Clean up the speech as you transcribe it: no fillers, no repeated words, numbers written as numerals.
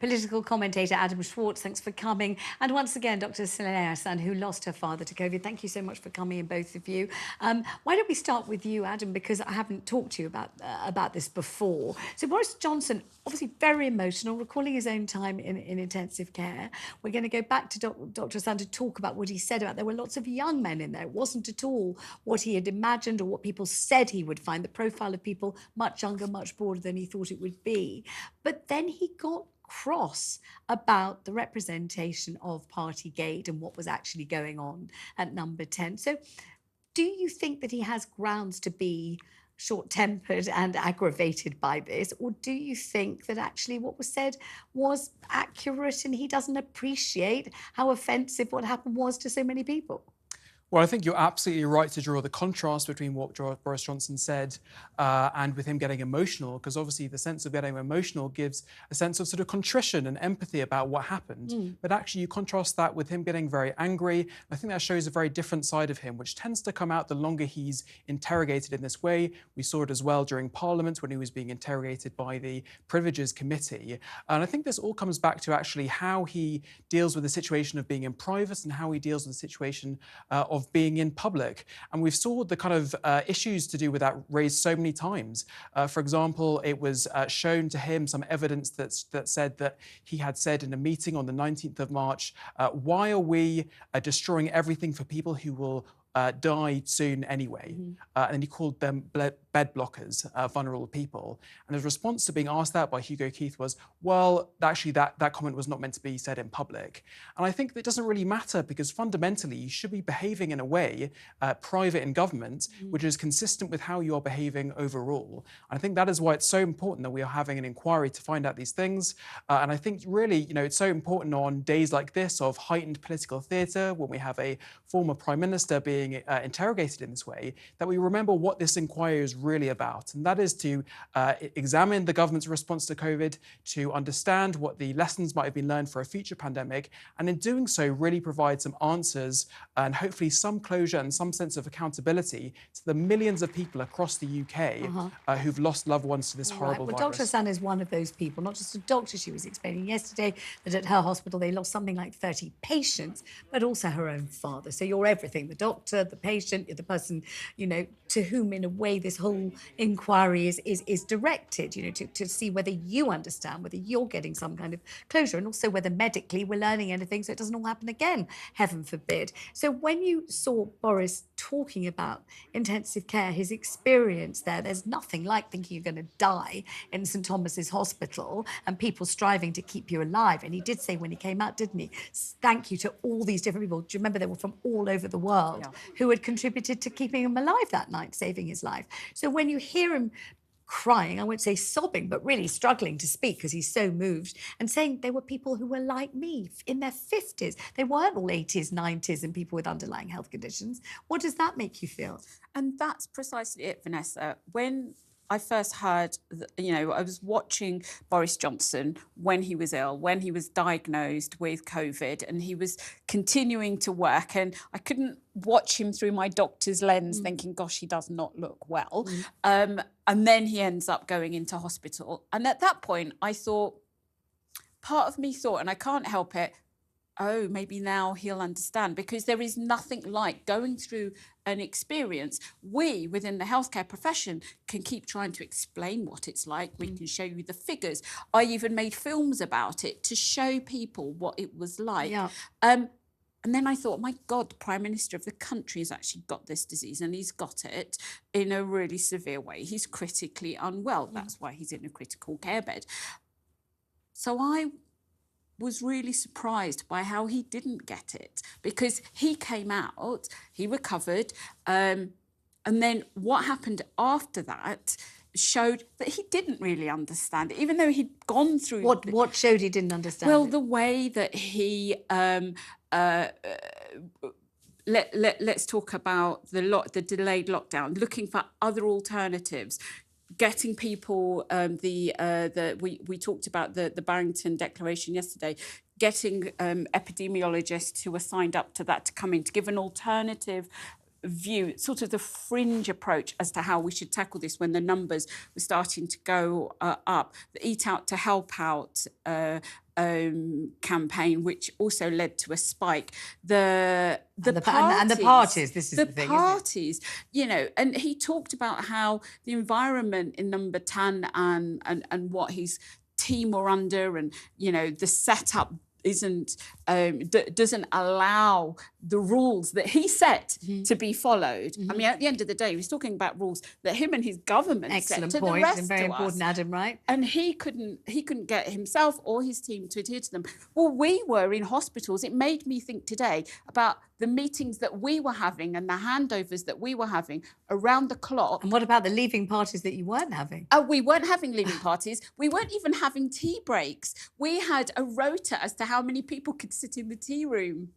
political commentator Adam Schwarz, thanks for coming. And once again, Dr. Saleyha Ahsan, who lost her father to COVID. Thank you so much for coming in, both of you. Why don't we start with you, Adam, because I haven't talked to you about this before. So Boris Johnson, obviously very emotional, recalling his own time in intensive care. We're going to go back to Dr. Ahsan to talk about what he said about there were lots of young men in there. It wasn't at all what he had imagined or what people said he would find. The profile of people much younger, much broader than he thought it would be. But then he got cross about the representation of Partygate and what was actually going on at Number 10. So do you think that he has grounds to be short-tempered and aggravated by this, or do you think that actually what was said was accurate and he doesn't appreciate how offensive what happened was to so many people? Well, I think you're absolutely right to draw the contrast between what Boris Johnson said and with him getting emotional, because obviously the sense of getting emotional gives a sense of sort of contrition and empathy about what happened. But actually you contrast that with him getting very angry. I think that shows a very different side of him, which tends to come out the longer he's interrogated in this way. We saw it as well during Parliament when he was being interrogated by the Privileges Committee. And I think this all comes back to actually how he deals with the situation of being in private and how he deals with the situation of being in public. And we've saw the kind of issues to do with that raised so many times. For example, it was shown to him some evidence that said that he had said in a meeting on the 19th of March, why are we destroying everything for people who will die soon anyway? And he called them bed blockers, vulnerable people. And his response to being asked that by Hugo Keith was, well, actually that comment was not meant to be said in public. And I think that doesn't really matter, because fundamentally you should be behaving in a way, private in government, which is consistent with how you are behaving overall. And I think that is why it's so important that we are having an inquiry to find out these things. And I think really, it's so important on days like this of heightened political theatre, when we have a former Prime Minister being interrogated in this way, that we remember what this inquiry is really about. And that is to examine the government's response to COVID, to understand what the lessons might have been learned for a future pandemic, and in doing so really provide some answers and hopefully some closure and some sense of accountability to the millions of people across the UK who've lost loved ones to this horrible virus. Well, Dr. Ahsan is one of those people, not just a doctor. She was explaining yesterday that at her hospital they lost something like 30 patients, but also her own father. So you're everything, the doctor, the patient, the person, to whom in a way this whole inquiry is directed, to see whether you understand, whether you're getting some kind of closure, and also whether medically we're learning anything so it doesn't all happen again, heaven forbid. So when you saw Boris talking about intensive care, his experience there's nothing like thinking you're going to die in St Thomas's Hospital and people striving to keep you alive. And he did say when he came out, didn't he, thank you to all these different people. Do you remember they were from all over the world who had contributed to keeping him alive that night, saving his life? So when you hear him crying, I won't say sobbing, but really struggling to speak because he's so moved, and saying there were people who were like me in their 50s. They weren't all 80s, 90s and people with underlying health conditions. What does that make you feel? And that's precisely it, Vanessa. When I first heard, I was watching Boris Johnson when he was ill, when he was diagnosed with COVID, and he was continuing to work. And I couldn't watch him through my doctor's lens thinking, gosh, he does not look well. And then he ends up going into hospital. And at that point, I thought, part of me thought, and I can't help it, oh, maybe now he'll understand, because there is nothing like going through an experience. We, within the healthcare profession, can keep trying to explain what it's like. We can show you the figures. I even made films about it to show people what it was like. And then I thought, my God, the Prime Minister of the country has actually got this disease, and he's got it in a really severe way. He's critically unwell. That's why he's in a critical care bed. So I was really surprised by how he didn't get it, because he came out, he recovered, and then what happened after that showed that he didn't really understand it, even though he'd gone through... What showed he didn't understand Well, it? the way that he... let's talk about the delayed lockdown, looking for other alternatives, getting people, we talked about the Barrington Declaration yesterday, getting epidemiologists who were signed up to that to come in to give an alternative view, sort of the fringe approach as to how we should tackle this when the numbers were starting to go up. The Eat Out to Help Out campaign, which also led to a spike. The parties. This is the thing. Parties, you know, and he talked about how the environment in Number 10 and what his team were under, and you know, the setup doesn't allow the rules that he set to be followed. I mean, at the end of the day, he was talking about rules that him and his government set to the rest and very of important, us. Adam, right? And he couldn't get himself or his team to adhere to them. Well, we were in hospitals. It made me think today about the meetings that we were having and the handovers that we were having around the clock. And what about the leaving parties that you weren't having? We weren't having leaving parties. We weren't even having tea breaks. We had a rota as to how many people could sit in the tea room.